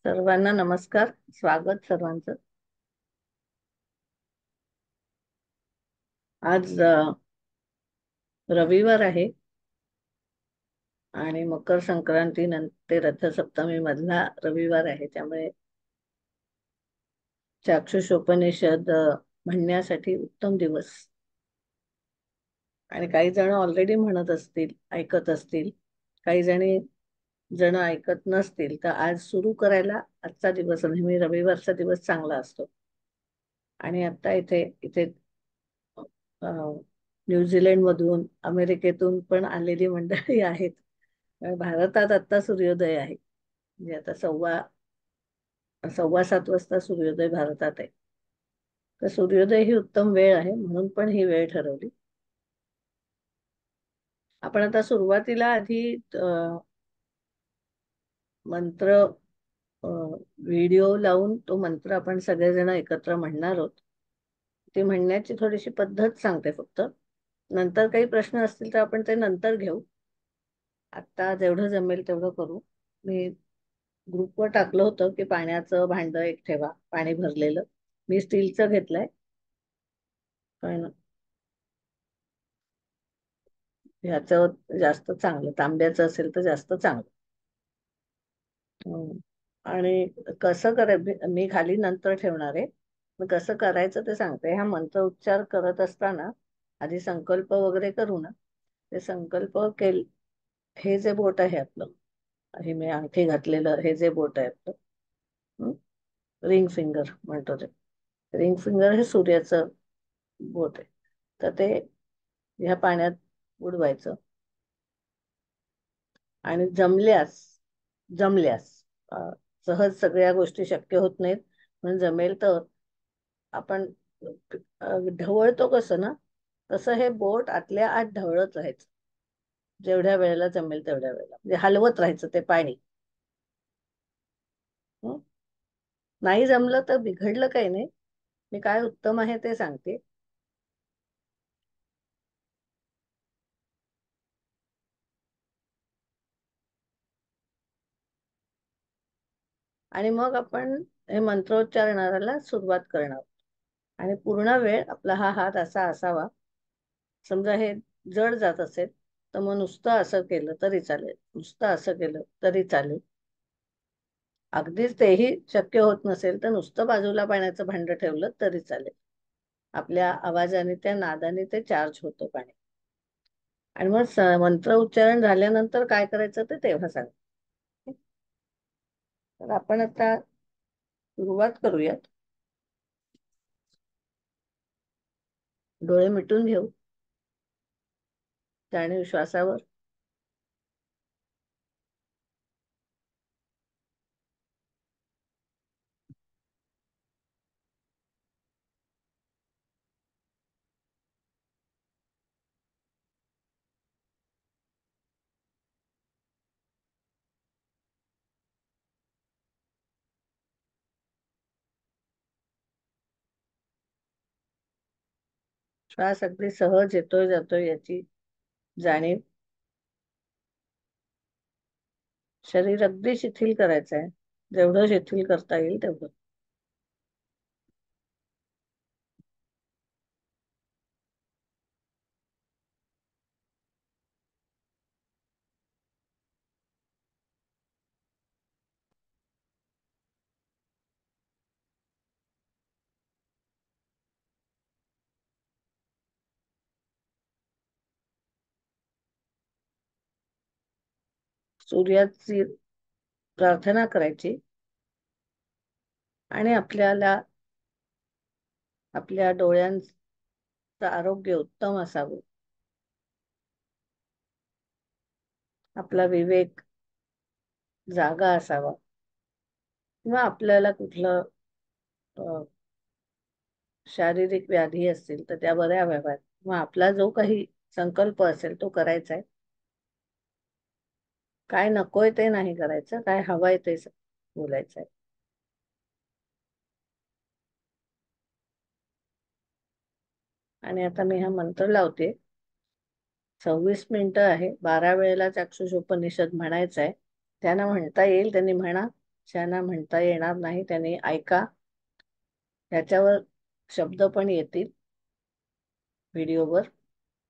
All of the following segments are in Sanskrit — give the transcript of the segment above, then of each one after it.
सर्वांना नमस्कार. स्वागत सर्वांचं. आज रविवार आहे आणि मकर संक्रांती नंतर रथसप्तमी मधला रविवार आहे. त्यामुळे चाक्षुषोपनिषद म्हणण्यासाठी उत्तम दिवस. आणि काही जण ऑलरेडी म्हणत असतील, ऐकत असतील. काही जण ऐकत नसतील तर आज सुरू करायला आजचा दिवस, नेहमी रविवारचा दिवस चांगला असतो. आणि आता इथे इथे अ, न्यूझीलंड मधून, अमेरिकेतून पण आलेली मंडळी आहेत. भारतात आता सूर्योदय आहे. म्हणजे आता सव्वा सव्वा सात वाजता सूर्योदय भारतात आहे. तर सूर्योदय ही उत्तम वेळ आहे, म्हणून पण ही वेळ ठरवली. आपण आता सुरुवातीला आधी मंत्र, व्हिडिओ लावून तो मंत्र आपण सगळेजण एकत्र म्हणणार आहोत. ती म्हणण्याची थोडीशी पद्धत सांगते फक्त. नंतर काही प्रश्न असतील तर आपण ते नंतर घेऊ. आता जेवढं जमेल तेवढं करू. मी ग्रुपवर टाकलं होतं की पाण्याचं भांड एक ठेवा, पाणी भरलेलं. मी स्टीलचं घेतलंय, पण ह्याचं जास्त चांगलं, तांब्याचं असेल तर जास्त चांगलं. हम्म. आणि कसं मी खाली नंतर ठेवणार आहे. मग कसं करायचं ते सांगते. हा मंत्र उच्चार करत असताना आधी संकल्प वगैरे करू ना. ते संकल्प केल हे जे बोट आहे आपलं, हे मी अंगठी घातलेलं हे जे बोट आहे आपलं, रिंग फिंगर म्हणतो ते. रिंग फिंगर हे सूर्याचं बोट आहे. तर ते ह्या पाण्यात बुडवायचं. आणि जमल्यास अ, सहज सगळ्या गोष्टी शक्य होत नाहीत, पण जमेल तर आपण ढवळतो कसं ना, तसं हे बोट आतल्या आत ढवळत राहायचं. जेवढ्या वेळेला जमेल तेवढ्या वेळेला म्हणजे हलवत राहायचं ते पाणी. हं? नाही जमलं तर बिघडलं काही नाही. मी काय उत्तम आहे ते सांगते. आणि मग आपण हे मंत्रोच्चारणाला सुरुवात करणार. आणि पूर्ण वेळ आपला हा हात असा असावा. समजा हे जड जात असेल तर मग नुसतं असं केलं तरी चालेल, नुसतं असं केलं तरी चालेल. अगदीच तेही शक्य होत नसेल तर नुसतं बाजूला पाण्याचं भांड ठेवलं तरी चालेल. आपल्या आवाजाने, त्या नादाने ते चार्ज होतं पाणी. आणि मग मंत्र उच्चारण झाल्यानंतर काय करायचं ते तेव्हा सांग. तर आपण आता सुरुवात करूयात. डोळे मिटून घेऊ. जाणीव श्वासावर. श्वास अगदी सहज येतोय जातोय याची जाणीव. शरीर अगदी शिथिल करायचं आहे, जेवढं शिथिल करता येईल तेवढं. सूर्याची प्रार्थना करायची. आणि आपल्याला आपल्या डोळ्यांचं आरोग्य उत्तम असावं. आपला विवेक जागा असावा. किंवा आपल्याला कुठलं अ, शारीरिक व्याधी असतील तर त्या बऱ्या व्हाव्यात. किंवा आपला जो काही संकल्प असेल तो करायचा आहे. काय नकोय ते नाही करायचं, काय हवंय ते बोलायचं आहे. आणि आता मी हा मंत्र लावते. 26 मिनिटं आहे. 12 वेळेला चाक्षुषोपनिषद म्हणायचं आहे. त्यांना म्हणता येईल त्यांनी म्हणा. ज्यांना म्हणता येणार नाही त्यांनी ऐका. त्याच्यावर शब्द पण येतील व्हिडिओवर,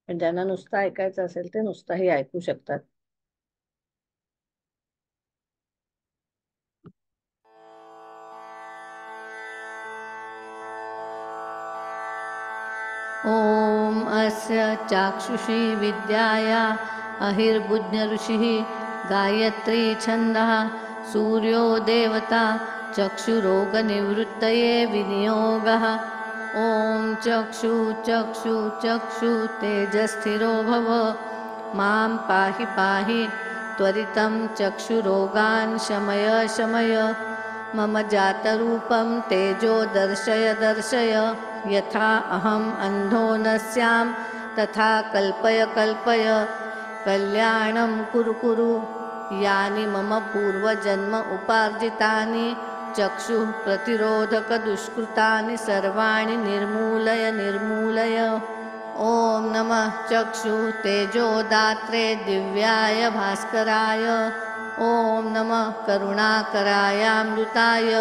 पण ज्यांना नुसतं ऐकायचं असेल ते नुसताही ऐकू शकतात. ॐ अस्य चाक्षुषी विद्याया अहिर्बुद्ध्यऋषिः गायत्री छन्दः सूर्यो देवता चक्षुरोगनिवृत्तये विनियोगः। ॐ चक्षु चक्षु चक्षु तेजस्थिरो भव मां पाहि पाहि त्वरितं चक्षुरोगान् शमय शमय। मम जातरूपं तेजो दर्शय दर्शय। यथा अहम् अन्धो न स्यां तथा कल्पय कल्पय। कल्याणं कुरु कुरु यानि मम पूर्वजन्म उपार्जितानि चक्षुः प्रतिरोधकदुष्कृतानि सर्वाणि निर्मूलय निर्मूलय। ॐ नमः चक्षु तेजोदात्रे दिव्याय भास्कराय। ॐ नमः करुणाकरायामृताय।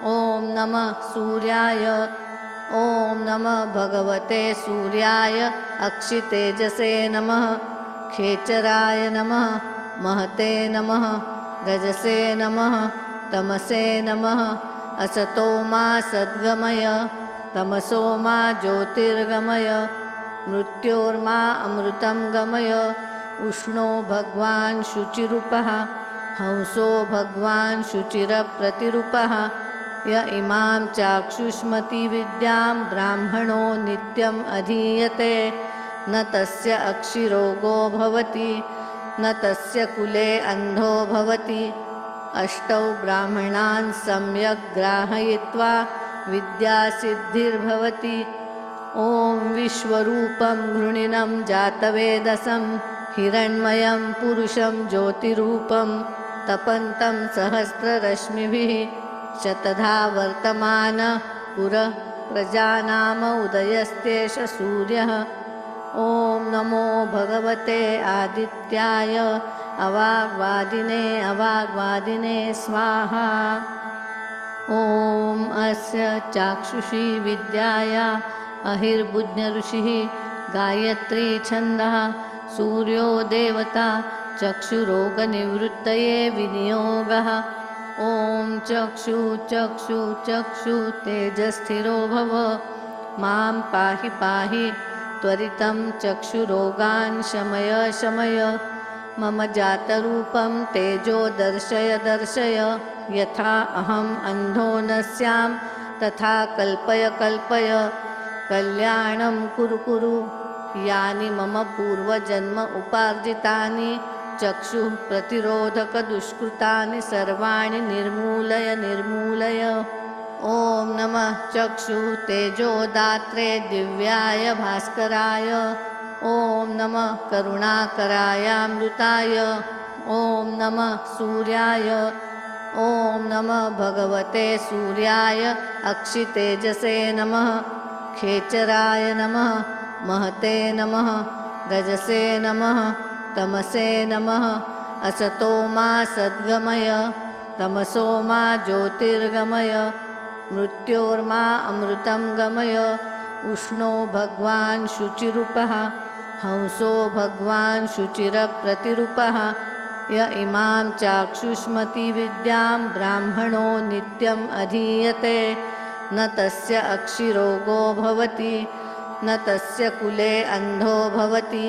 ॐ नमः सूर्याय। ॐ नमः भगवते सूर्याय अक्षितेजसे नमः। खेचराय नमः। महते नमः। रजसे नमः। तमसे नमः। असतो मा सद्गमय तमसो मा ज्योतिर्गमय। मृत्योर्मा अमृतं गमय। उष्णो भगवान् शुचिरूपः हंसो भगवान् शुचिरप्रतिरूपः। य इमां चाक्षुष्मतिविद्यां ब्राह्मणो नित्यम् अधीयते न तस्य अक्षिरोगो भवति न तस्य कुले अन्धो भवति। अष्टौ ब्राह्मणान् सम्यक् ग्राहयित्वा विद्यासिद्धिर्भवति। ॐ विश्वरूपं घृणिनं जातवेदसं हिरण्मयं पुरुषं ज्योतिरूपं तपन्तं सहस्ररश्मिभिः शतधा वर्तमानः पुरः प्रजानाम उदयस्तेष सूर्यः। ॐ नमो भगवते आदित्याय अवाग्वादिने अवाग्वादिने स्वाहा। ॐ अस्य चाक्षुषी विद्याया अहिर्बुद्ध्यऋषिः गायत्री छन्दः सूर्यो देवता चक्षुरोगनिवृत्तये विनियोगः। ॐ चक्षु चक्षु चक्षु तेजस्थिरो भव मां पाहि पाहि त्वरितं चक्षुरोगान् शमय शमय। मम जातरूपं तेजो दर्शय दर्शय। यथा अहम् अन्धो न स्यां तथा कल्पय कल्पय। कल्याणं कुरु कुरु यानि मम पूर्वजन्म उपार्जितानि चक्षुः प्रतिरोधकदुष्कृतानि सर्वाणि निर्मूलय निर्मूलय। ॐ नमः चक्षु तेजोदात्रे दिव्याय भास्कराय। ॐ नमः करुणाकरायामृताय। ॐ नमः सूर्याय। ॐ नमः भगवते सूर्याय अक्षितेजसे नमः। खेचराय नमः। महते नमः। रजसे नमः। तमसे नमः। असतो मा सद्गमय तमसो मा ज्योतिर्गमय। मृत्योर्मा अमृतं गमय। उष्णो भगवान् शुचिरूपः हंसो भगवान् शुचिरप्रतिरूपः। य इमां चाक्षुष्मतिविद्यां ब्राह्मणो नित्यम् अधीयते न तस्य अक्षिरोगो भवति न तस्य कुले अन्धो भवति।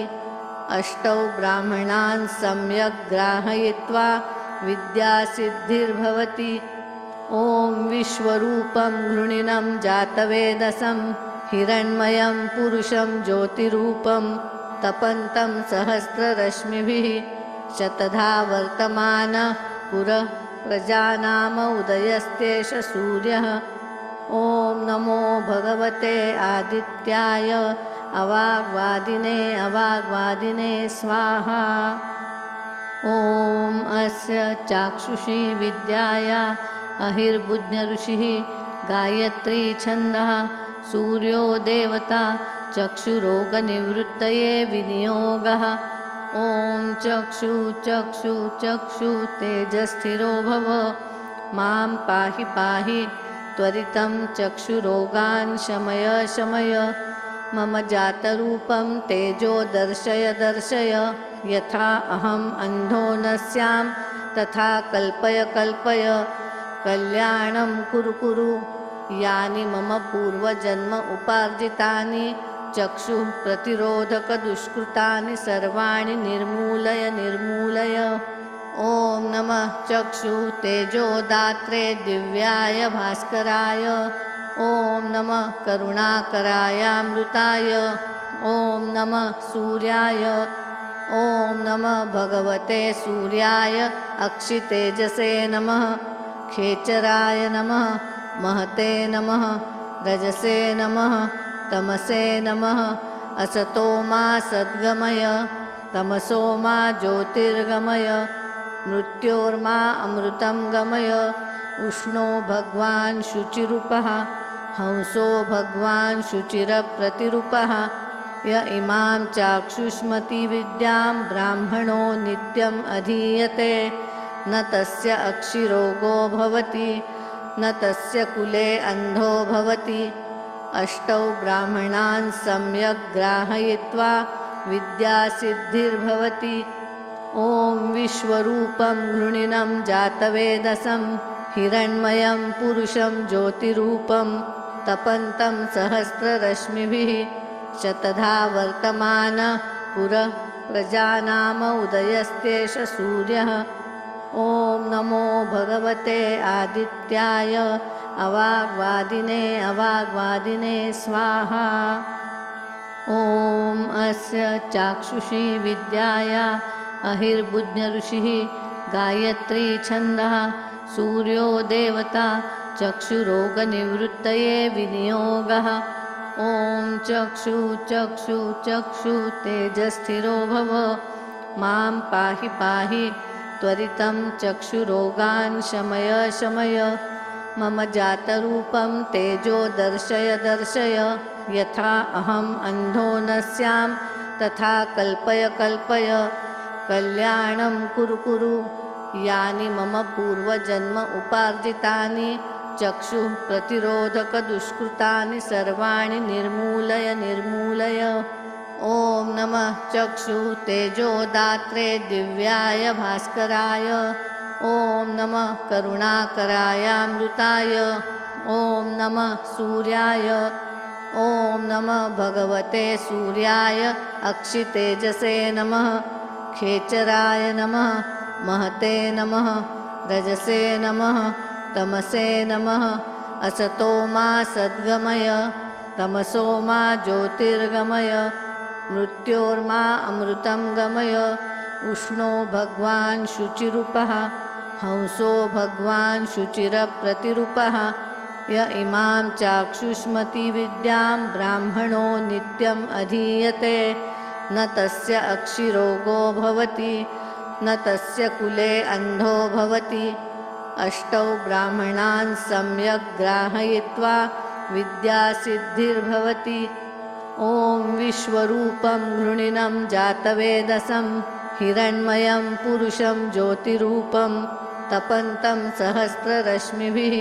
अष्टौ ब्राह्मणान् सम्यक् ग्राहयित्वा विद्यासिद्धिर्भवति। ॐ विश्वरूपं घृणिनं जातवेदसं हिरण्मयं पुरुषं ज्योतिरूपं तपन्तं सहस्ररश्मिभिः शतधा वर्तमानः पुरः प्रजानाम उदयस्तेष सूर्यः। ॐ नमो भगवते आदित्याय अवाग्वादिने अवाग्वादिने स्वाहा। ॐ अस्य चाक्षुषी विद्याया अहिर्बुद्ध्यऋषिः गायत्री छन्दः सूर्यो देवता चक्षुरोगनिवृत्तये विनियोगः। ॐ चक्षु चक्षु चक्षु तेजस्थिरो भव मां पाहि पाहि त्वरितं चक्षुरोगान् शमय शमय मम जातरूपं तेजो दर्शय दर्शय यथा अहम् अंधो न स्यां तथा कल्पय कल्पय कल्याणं कुरु कुरु यानि मम पूर्वजन्म उपार्जितानि चक्षुः प्रतिरोधक दुष्कृतानि सर्वाणि निर्मूलय निर्मूलय। ॐ नमः चक्षु तेजोदात्रे दिव्याय भास्कराय। ॐ नमः करुणाकरायामृताय। ॐ नमः सूर्याय। ॐ नमः भगवते सूर्याय अक्षितेजसे नमः। खेचराय नमः। महते नमः। रजसे नमः। तमसे नमः। असतो मा सद्गमय तमसो मा ज्योतिर्गमय मृत्योर्मा अमृतं गमय। उष्णो भगवान् शुचिरूपः हंसो भगवान् शुचिरप्रतिरूपः य इमां चाक्षुष्मति विद्यां ब्राह्मणो नित्यम् अधीयते न तस्य अक्षिरोगो भवति न तस्य कुले अंधो भवति। अष्टौ ब्राह्मणान् सम्यक् ग्राहयित्वा विद्यासिद्धिर्भवति। ॐ विश्वरूपं घृणिनं जातवेदसं हिरण्मयं पुरुषं ज्योतिरूपं तपन्तं सहस्ररश्मिभिः शतधा वर्तमानः पुरः प्रजानाम उदयस्तेष सूर्यः। ॐ नमो भगवते आदित्याय अवाग्वादिने अवाग्वादिने स्वाहा। ॐ अस्य चाक्षुषी विद्याया अहिर्बुध्यऋषिः गायत्री छन्दः सूर्यो देवता चक्षुरोगनिवृत्तये विनियोगः। ॐ चक्षु चक्षु चक्षु तेजस्थिरो भव मां पाहि पाहि त्वरितं चक्षुरोगान् शमय शमय मम जातरूपं तेजो दर्शय दर्शय यथा अहम् अंधो न स्यां तथा कल्पय कल्पय कल्याणं कुरु कुरु यानि मम पूर्वजन्म उपार्जितानि चक्षुः प्रतिरोधक दुष्कृतानि सर्वाणि निर्मूलय निर्मूलय। ॐ नमः चक्षु तेजोदात्रे दिव्याय भास्कराय। ॐ नमः करुणाकरायामृताय। ॐ नमः सूर्याय। ॐ नमः भगवते सूर्याय अक्षितेजसे नमः। खेचराय नमः। महते नमः। रजसे नमः। तमसे नमः। असतो मा सद्गमय तमसो मा ज्योतिर्गमय मृत्योर्मा अमृतं गमय। उष्णो भगवान् शुचिरूपः हंसो भगवान् शुचिरप्रतिरूपः य इमां चाक्षुष्मति विद्यां ब्राह्मणो नित्यम् अधीयते न तस्य अक्षिरोगो भवति न तस्य कुले अंधो भवति। अष्टौ ब्राह्मणान् सम्यक् ग्राहयित्वा विद्यासिद्धिर्भवति। ॐ विश्वरूपं घृणिनं जातवेदसं हिरण्मयं पुरुषं ज्योतिरूपं तपन्तं सहस्ररश्मिभिः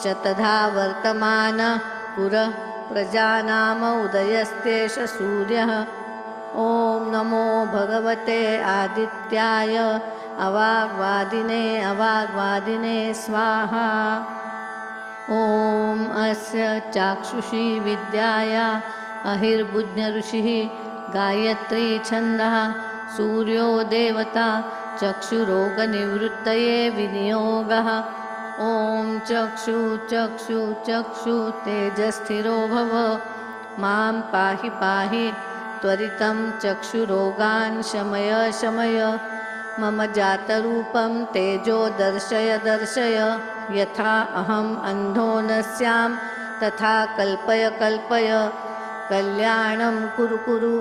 शतधा वर्तमानः पुरः प्रजानाम उदयस्तेष सूर्यः। ॐ नमो भगवते आदित्याय अवाग्वादिने अवाग्वादिने स्वाहा। ॐ अस्य चाक्षुषी विद्याया अहिर्बुध्यऋषिः गायत्री छन्दः सूर्यो देवता चक्षुरोगनिवृत्तये विनियोगः। ॐ चक्षु चक्षु चक्षु तेजस्थिरो भव मां पाहि पाहि त्वरितं चक्षुरोगान् शमय शमय मम जातरूपं तेजो दर्शय दर्शय यथा अहम् अंधो न स्यां तथा कल्पय कल्पय कल्याणं कुरु कुरु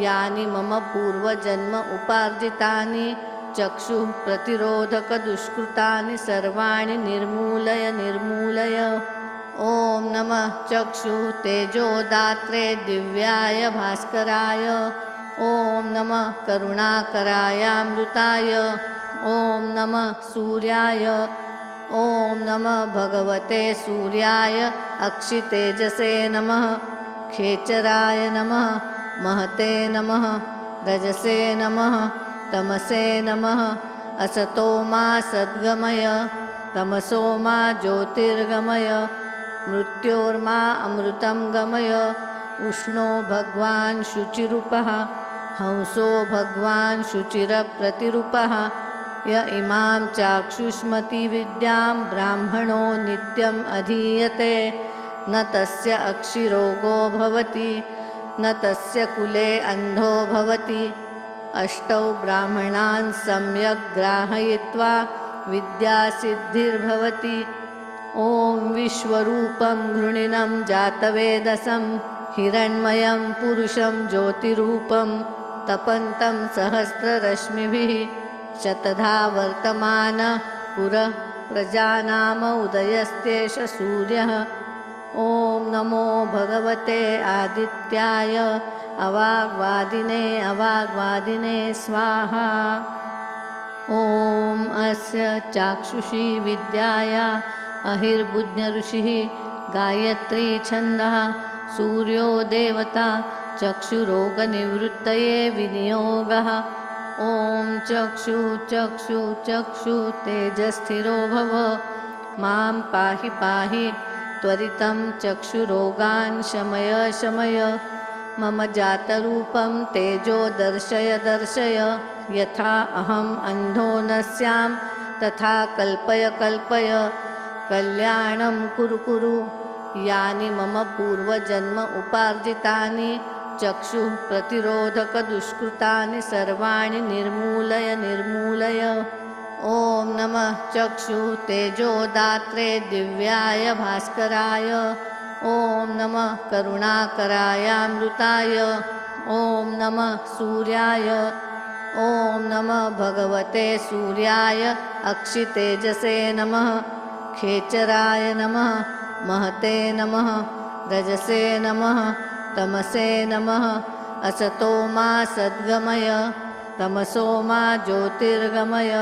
यानि मम पूर्वजन्म उपार्जितानि चक्षुः प्रतिरोधक दुष्कृतानि सर्वाणि निर्मूलय निर्मूलय। ॐ नमः चक्षु तेजोदात्रे दिव्याय भास्कराय। ॐ नमः करुणाकरायामृताय। ॐ नमः सूर्याय। ॐ नमः भगवते सूर्याय अक्षितेजसे नमः। खेचराय नमः। महते नमः। रजसे नमः। तमसे नमः। असतो मा सद्गमय। तमसो मा ज्योतिर्गमय। मृत्योर्मा अमृतं गमय। उष्णो भगवान् शुचिरूपः। हंसो भगवान् शुचिरप्रतिरूपः। य इमां चाक्षुष्मतिविद्यां ब्राह्मणो नित्यम् अधीयते न तस्य अक्षिरोगो भवति न तस्य कुले अन्धो भवति। अष्टौ ब्राह्मणान् सम्यक् ग्राहयित्वा विद्यासिद्धिर्भवति। ॐ विश्वरूपं घृणिनं जातवेदसं हिरण्मयं पुरुषं ज्योतिरूपं तपन्तं सहस्ररश्मिभिः शतधा वर्तमान पुरः प्रजानाम उदयस्तेष सूर्यः। ॐ नमो भगवते आदित्याय अवाग्वादिने स्वाहा। ॐ अस्य चाक्षुषी विद्याया अहिर्बुज्ञऋषिः गायत्री छन्दः सूर्यो देवता चक्षुरोगनिवृत्तये विनियोगः। ॐ चक्षु चक्षु चक्षु तेजस्थिरो भव मां पाहि पाहि त्वरितं चक्षुरोगान् शमय शमय। मम जातरूपं तेजो दर्शय दर्शय यथा अहम् अन्धो न स्यां तथा कल्पय कल्पय। कल्याणं कुरु कुरु यानि मम पूर्वजन्म उपार्जितानि चक्षुः प्रतिरोधकदुष्कृतानि सर्वाणि निर्मूलय निर्मूलय। ॐ नमः चक्षुः तेजोदात्रे दिव्याय भास्कराय। ॐ नमः करुणाकरायामृताय। ॐ नमः सूर्याय। ॐ नमः भगवते सूर्याय अक्षितेजसे नमः। खेचराय नमः। महते नमः। रजसे नमः। तमसे नमः। असतो मा सद्गमय। तमसो मा ज्योतिर्गमय।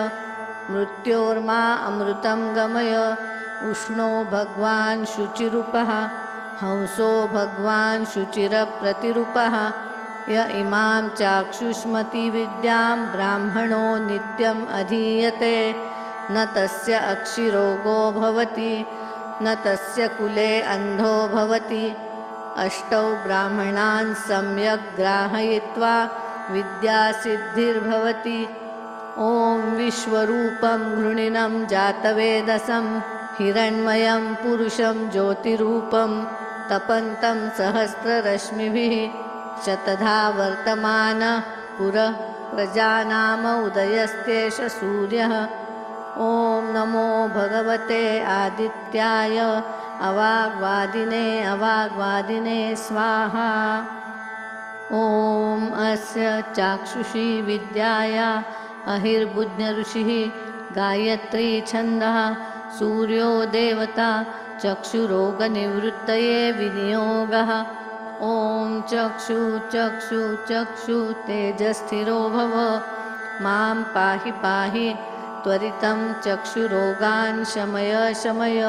मृत्योर्मा अमृतं गमय। उष्णो भगवान् शुचिरूपः। हंसो भगवान् शुचिरप्रतिरूपः। य इमां चाक्षुष्मतिविद्यां ब्राह्मणो नित्यम् अधीयते न तस्य अक्षिरोगो भवति न तस्य कुले अन्धो भवति। अष्टौ ब्राह्मणान् सम्यक् ग्राहयित्वा विद्यासिद्धिर्भवति। ॐ विश्वरूपं घृणिनं जातवेदसं हिरण्मयं पुरुषं ज्योतिरूपं तपन्तं सहस्ररश्मिभिः शतधा वर्तमान पुरः प्रजानाम उदयस्तेष सूर्यः। ॐ नमो भगवते आदित्याय अवाग्वादिने स्वाहा। ॐ अस्य चाक्षुषी विद्याया अहिर्बुज्ञऋषिः गायत्री छन्दः सूर्यो देवता चक्षुरोगनिवृत्तये विनियोगः। ॐ चक्षु चक्षु चक्षु तेजस्थिरो भव मां पाहि पाहि त्वरितं चक्षुरोगान् शमय शमय।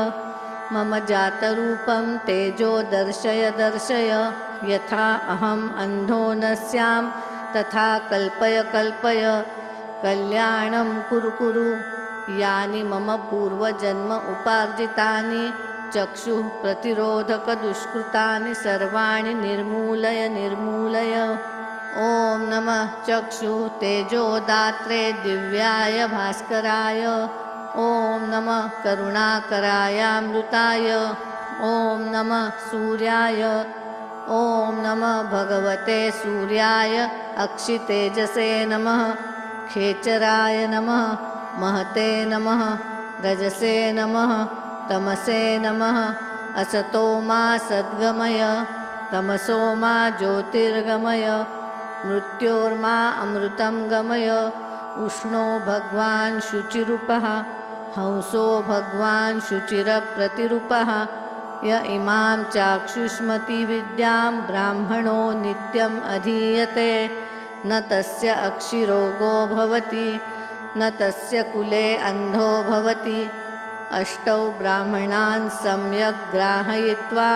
मम जातरूपं तेजो दर्शय दर्शय यथा अहम् अन्धो न स्यां तथा कल्पय कल्पय। कल्याणं कुरु कुरु यानि मम पूर्वजन्म उपार्जितानि चक्षुः प्रतिरोधकदुष्कृतानि सर्वाणि निर्मूलय निर्मूलय। ॐ नमः चक्षुः तेजोदात्रे दिव्याय भास्कराय। ॐ नमः करुणाकरायामृताय। ॐ नमः सूर्याय। ॐ नमः भगवते सूर्याय अक्षितेजसे नमः। खेचराय नमः। महते नमः। रजसे नमः। तमसे नमः। असतो मा सद्गमय। तमसो मा ज्योतिर्गमय। मृत्योर्मा अमृतं गमय। उष्णो भगवान् शुचिरूपः। हंसो भगवान् शुचिरप्रतिरूपः। य इमां चाक्षुष्मतिविद्यां ब्राह्मणो नित्यम् अधीयते न तस्य अक्षिरोगो भवति न तस्य कुले अन्धो भवति। अष्टौ ब्राह्मणान् सम्यक् ग्राहयित्वा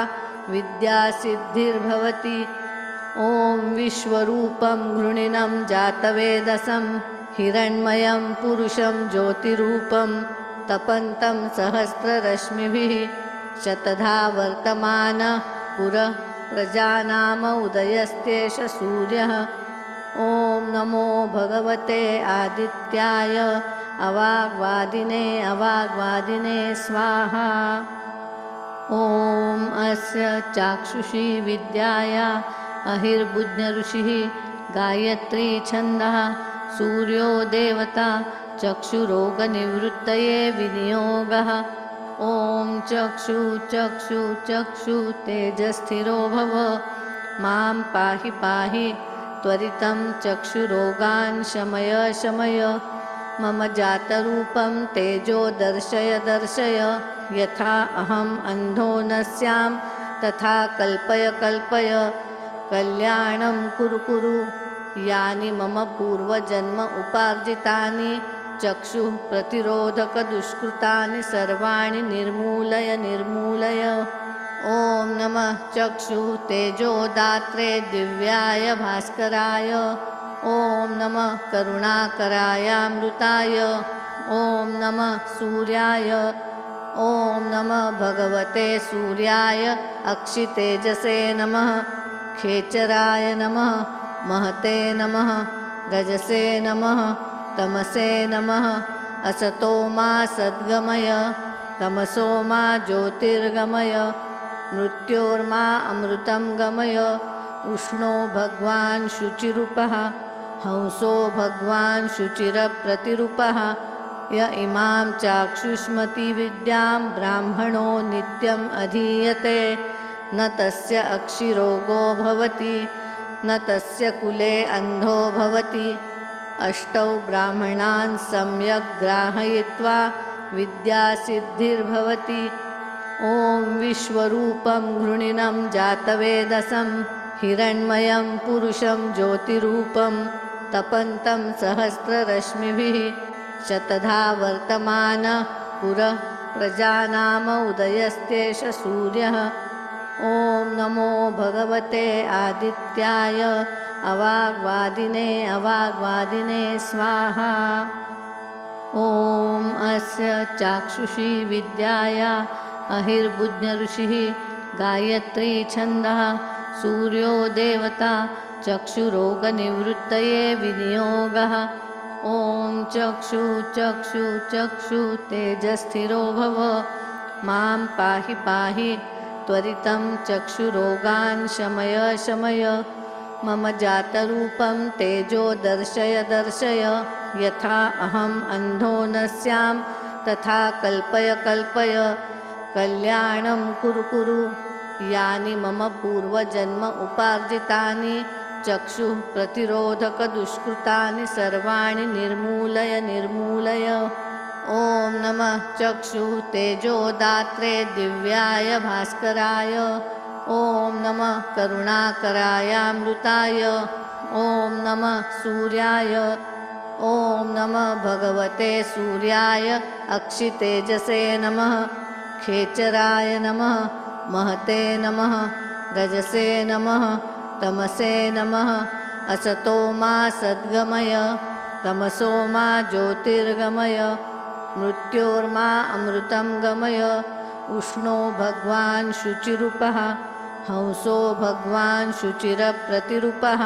विद्यासिद्धिर्भवति। ॐ विश्वरूपं घृणिनं जातवेदसं हिरण्मयं पुरुषं ज्योतिरूपं तपन्तं सहस्ररश्मिभिः शतधा वर्तमानः पुरः प्रजानाम उदयस्तेष सूर्यः। ॐ नमो भगवते आदित्याय अवाग्वादिने स्वाहा। ॐ अस्य चाक्षुषी विद्याया अहिर्बुज्ञऋषिः गायत्री छन्दः सूर्यो देवता चक्षुरोगनिवृत्तये विनियोगः। ॐ चक्षु चक्षु चक्षु तेजस्थिरो भव मां पाहि पाहि त्वरितं चक्षुरोगान् शमय शमय। मम जातरूपं तेजो दर्शय दर्शय यथा अहम् अन्धो न स्यां तथा कल्पय कल्पय। कल्याणं कुरु कुरु यानि मम पूर्वजन्म उपार्जितानि चक्षुः प्रतिरोधकदुष्कृतानि सर्वाणि निर्मूलय निर्मूलय। ॐ नमः चक्षुः तेजोदात्रे दिव्याय भास्कराय। ॐ नमः करुणाकरायामृताय। ॐ नमः सूर्याय। ॐ नमः भगवते सूर्याय अक्षितेजसे नमः। खेचराय नमः। महते नमः। रजसे नमः। तमसे नमः। असतो मा सद्गमय तमसो मा ज्योतिर्गमय। मृत्योर्मा अमृतं गमय। उष्णो भगवान् शुचिरूपः हंसो भगवान् शुचिरप्रतिरूपः। य इमां चाक्षुष्मतिविद्यां ब्राह्मणो नित्यम् अधीयते न तस्य अक्षिरोगो भवति न तस्य कुले अन्धो भवति। अष्टौ ब्राह्मणान् सम्यक् ग्राहयित्वा विद्यासिद्धिर्भवति। ॐ विश्वरूपं घृणिनं जातवेदसं हिरण्मयं पुरुषं ज्योतिरूपं तपन्तं सहस्ररश्मिभिः शतधा वर्तमानः पुरः प्रजानाम उदयस्तेष सूर्यः। ॐ नमो भगवते आदित्याय अवाग्वादिने स्वाहा। ॐ अस्य चाक्षुषी विद्याया अहिर्बुज्ञऋषिः गायत्री छन्दः सूर्यो देवता चक्षुरोगनिवृत्तये विनियोगः। ॐ चक्षु चक्षु चक्षु तेजस्थिरो भव मां पाहि पाहि त्वरितं चक्षुरोगान् शमय शमय। मम जातरूपं तेजो दर्शय दर्शय यथा अहम् अन्धो न स्यां तथा कल्पय कल्पय। कल्याणं कुरु कुरु यानि मम पूर्वजन्म उपार्जितानि चक्षुः प्रतिरोधकदुष्कृतानि सर्वाणि निर्मूलय निर्मूलय। ॐ नमः चक्षुः तेजोदात्रे दिव्याय भास्कराय। ॐ नमः करुणाकरायामृताय। ॐ नमः सूर्याय। ॐ नमः भगवते सूर्याय अक्षितेजसे नमः। खेचराय नमः। महते नमः। रजसे नमः। तमसे नमः। असतो मा सद्गमय तमसो मा ज्योतिर्गमय। मृत्योर्मा अमृतं गमय। उष्णो भगवान् शुचिरूपः हंसो भगवान् शुचिरप्रतिरूपः।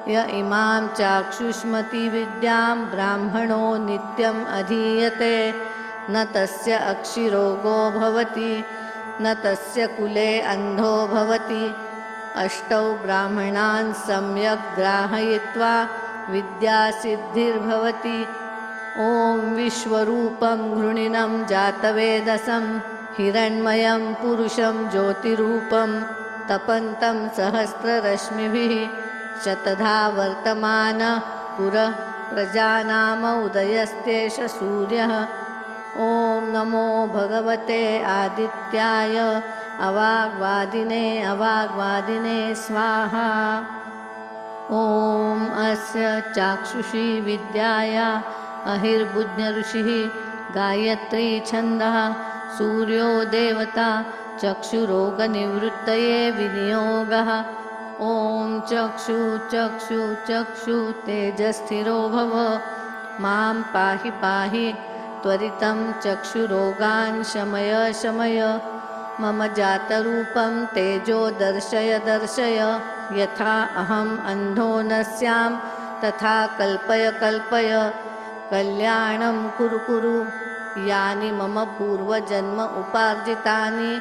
य इमां चाक्षुष्मतिविद्यां ब्राह्मणो नित्यम् अधीयते न तस्य अक्षिरोगो भवति न तस्य कुले अन्धो भवति। अष्टौ ब्राह्मणान् सम्यक् ग्राहयित्वा विद्यासिद्धिर्भवति। ॐ विश्वरूपं घृणिनं जातवेदसं हिरण्मयं पुरुषं ज्योतिरूपं तपन्तं सहस्ररश्मिभिः शतधा वर्तमानः पुरः प्रजानाम उदयस्तेष सूर्यः। ॐ नमो भगवते आदित्याय अवाग्वादिने स्वाहा। ॐ अस्य चाक्षुषी विद्याया अहिर्बुज्ञऋषिः गायत्री छन्दः सूर्यो देवता चक्षुरोगनिवृत्तये विनियोगः ॐ चक्षु चक्षु चक्षु तेजस्थिरो भव मां पाहि पाहि त्वरितं चक्षुरोगान् शमय शमय मम जातरूपं तेजो दर्शय दर्शय यथा अहम् अन्धो न स्यां तथा कल्पय कल्पय कल्याणं कुरु कुरु यानि मम पूर्वजन्म उपार्जितानि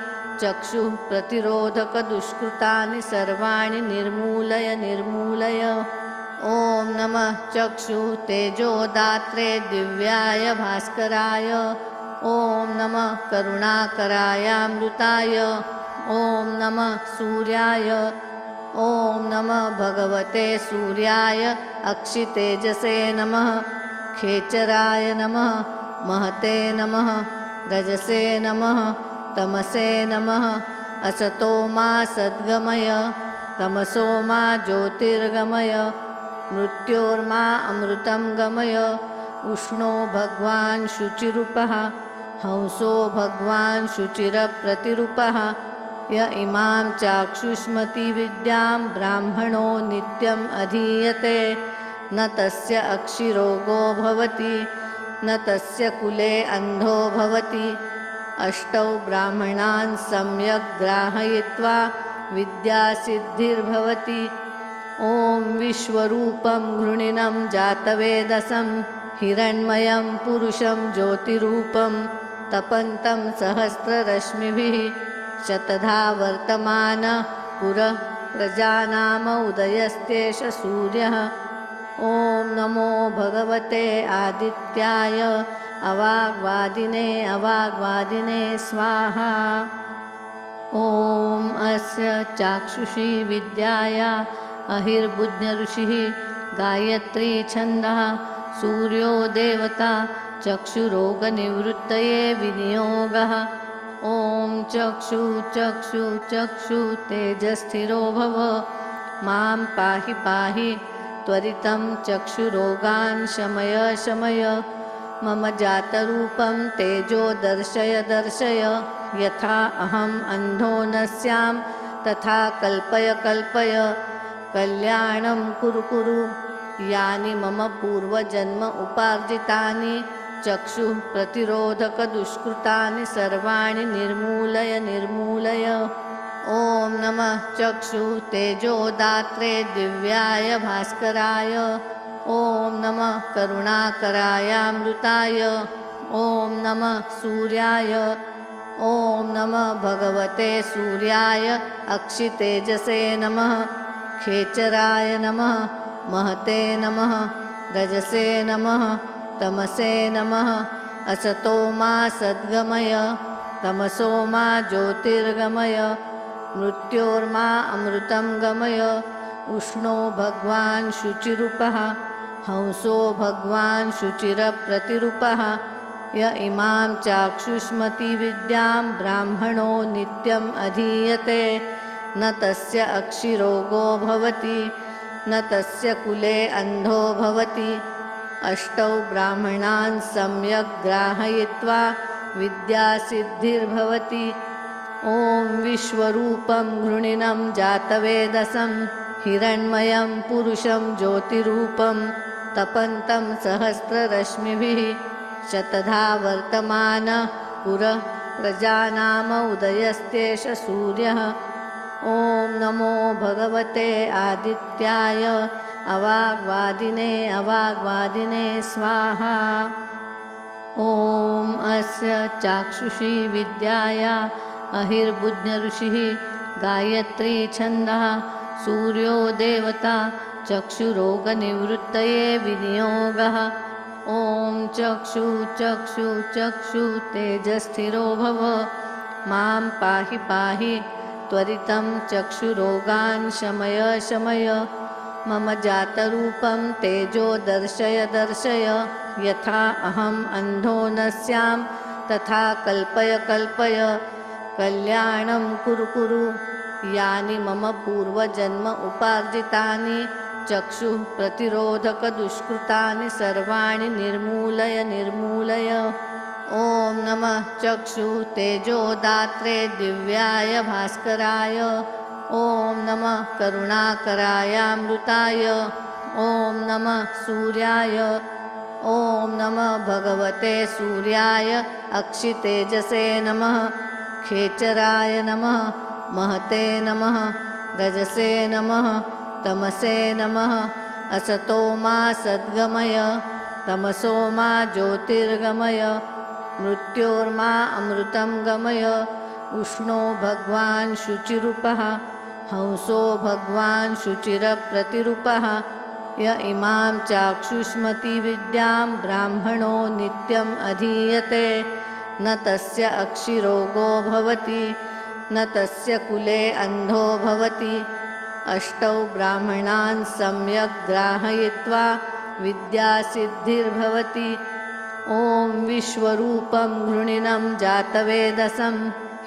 चक्षुः प्रतिरोधक दुष्कृतानि सर्वाणि निर्मूलय निर्मूलय ॐ नमः चक्षुः तेजोदात्रे दिव्याय भास्कराय ॐ नमः करुणाकरायामृताय ॐ नमः सूर्याय ॐ नमः भगवते सूर्याय अक्षितेजसे नमः खेचराय नमः महते नमः रजसे नमः तमसे नमः असतो मा सद्गमय तमसो मा ज्योतिर्गमय मृत्योर्मा अमृतं गमय उष्णो भगवान् शुचिरूपः हंसो भगवान् शुचिरप्रतिरूपः य इमां चाक्षुष्मति विद्यां ब्राह्मणो नित्यम् अधीयते न तस्य अक्षिरोगो भवति न तस्य कुले अन्धो भवति अष्टौ ब्राह्मणान् सम्यक् ग्राहयित्वा विद्यासिद्धिर्भवति ॐ विश्वरूपं घृणिनं जातवेदसं हिरण्मयं पुरुषं ज्योतिरूपं तपन्तं सहस्ररश्मिभिः शतधा वर्तमान पुरः प्रजानाम उदयस्तेष सूर्यः ॐ नमो भगवते आदित्याय अवाग्वादिने अवाग्वादिने स्वाहा ॐ अस्य चाक्षुषी विद्याया अहिर्बुध्यऋषिः गायत्री छन्दः सूर्यो देवता चक्षुरोगनिवृत्तये विनियोगः ॐ चक्षु चक्षु चक्षु तेजस्थिरो भव मां पाहि पाहि त्वरितं चक्षुरोगान् शमय शमय मम जातरूपं तेजो दर्शय दर्शय यथा अहम् अन्धो न स्यां तथा कल्पय कल्पय कल्याणं कुरु कुरु यानि मम पूर्वजन्म उपार्जितानि चक्षुः प्रतिरोधक दुष्कृतानि सर्वाणि निर्मूलय निर्मूलय ॐ नमः चक्षुः तेजोदात्रे दिव्याय भास्कराय ॐ नमः करुणाकरायामृताय ॐ नमः सूर्याय ॐ नमः भगवते सूर्याय अक्षितेजसे नमः खेचराय नमः महते नमः रजसे नमः तमसे नमः असतो मा सद्गमय तमसो मा ज्योतिर्गमय मृत्योर्मा अमृतं गमय उष्णो भगवान् शुचिरूपः हंसो भगवान् शुचिरप्रतिरूपः य इमां चाक्षुष्मति विद्यां ब्राह्मणो नित्यम् अधीयते न तस्य अक्षिरोगो भवति न तस्य कुले अन्धो भवति अष्टौ ब्राह्मणान् सम्यक् ग्राहयित्वा विद्यासिद्धिर्भवति ॐ विश्वरूपं घृणिनं जातवेदसं हिरण्मयं पुरुषं ज्योतिरूपं तपन्तं सहस्ररश्मिभिः शतधा वर्तमान पुरः प्रजानाम उदयस्तेष सूर्यः ॐ नमो भगवते आदित्याय अवाग्वादिने अवाग्वादिने स्वाहा ॐ अस्य चाक्षुषी विद्याया अहिर्बुध्यऋषिः गायत्री छन्दः सूर्यो देवता चक्षुरोगनिवृत्तये विनियोगः ॐ चक्षु चक्षु चक्षु तेजस्थिरो भव मां पाहि पाहि त्वरितं चक्षुरोगान् शमय शमय मम जातरूपं तेजो दर्शय दर्शय यथा अहम् अन्धो न स्यां तथा कल्पय कल्पय कल्याणं कुरु कुरु यानि मम पूर्वजन्म उपार्जितानि चक्षुः प्रतिरोधक दुष्कृतानि सर्वाणि निर्मूलय निर्मूलय ॐ नमः चक्षु तेजोदात्रे दिव्याय भास्कराय। ॐ नमः करुणाकरायामृताय। ॐ नमः सूर्याय। ॐ नमः भगवते सूर्याय अक्षितेजसे नमः। खेचराय नमः। महते नमः। रजसे नमः। तमसे नमः। असतो मा सद्गमय तमसो मा ज्योतिर्गमय। मृत्योर्मा अमृतं गमय। उष्णो भगवान् शुचिरूपः। हंसो भगवान् शुचिरप्रतिरूपः। य इमां चाक्षुष्मतिविद्यां ब्राह्मणो नित्यम् अधीयते न तस्य अक्षिरोगो भवति न तस्य कुले अन्धो भवति। अष्टौ ब्राह्मणान् सम्यक् ग्राहयित्वा विद्यासिद्धिर्भवति। ॐ विश्वरूपं घृणिनं जातवेदसं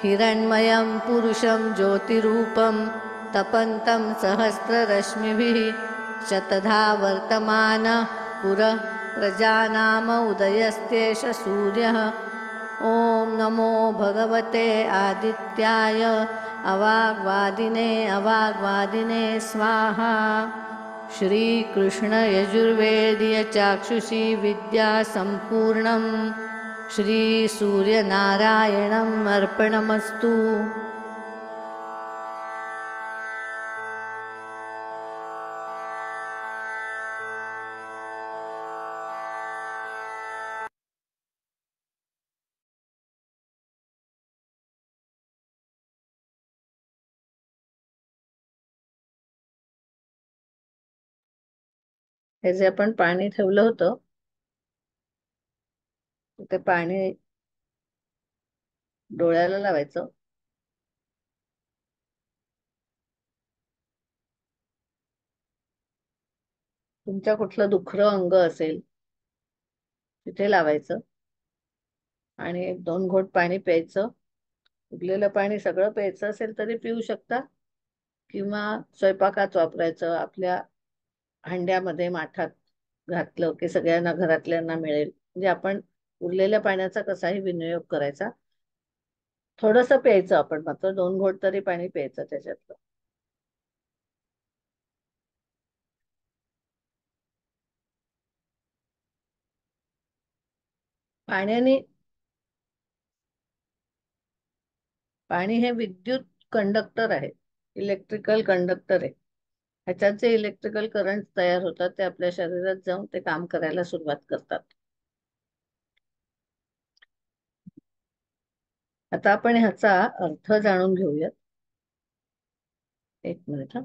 हिरण्मयं पुरुषं ज्योतिरूपं तपन्तं सहस्ररश्मिभिः शतधा वर्तमानः पुरः प्रजानाम उदयस्तेष सूर्यः। ॐ नमो भगवते आदित्याय अवाग्वादिने स्वाहा। श्रीकृष्ण यजुर्वेदीय चाक्षुषी विद्या संपूर्णं श्रीसूर्यनारायणम् अर्पणमस्तु। हे जे आपण पाणी ठेवलं होतं ते पाणी डोळ्याला लावायचं. तुमच्या कुठलं दुखरं अंग असेल तिथे लावायचं आणि एक दोन घोट पाणी प्यायचं. उरलेलं पाणी सगळं प्यायचं असेल तरी पिऊ शकता किंवा स्वयंपाकात वापरायचं. आपल्या हंड्यामध्ये माठात घातलं की सगळ्यांना घरातल्यांना मिळेल. म्हणजे आपण उरलेल्या पाण्याचा कसाही विनियोग करायचा. थोडंसं प्यायचं आपण, मात्र दोन घोट तरी पाणी प्यायचं त्याच्यातलं. पाण्याने पाणी हे विद्युत कंडक्टर आहे, इलेक्ट्रिकल कंडक्टर आहे. ह्याच्यात जे इलेक्ट्रिकल करंट तयार होतात ते आपल्या शरीरात जाऊन ते काम करायला सुरुवात करतात. आता आपण ह्याचा अर्थ जाणून घेऊयात. एक मिनिट हा.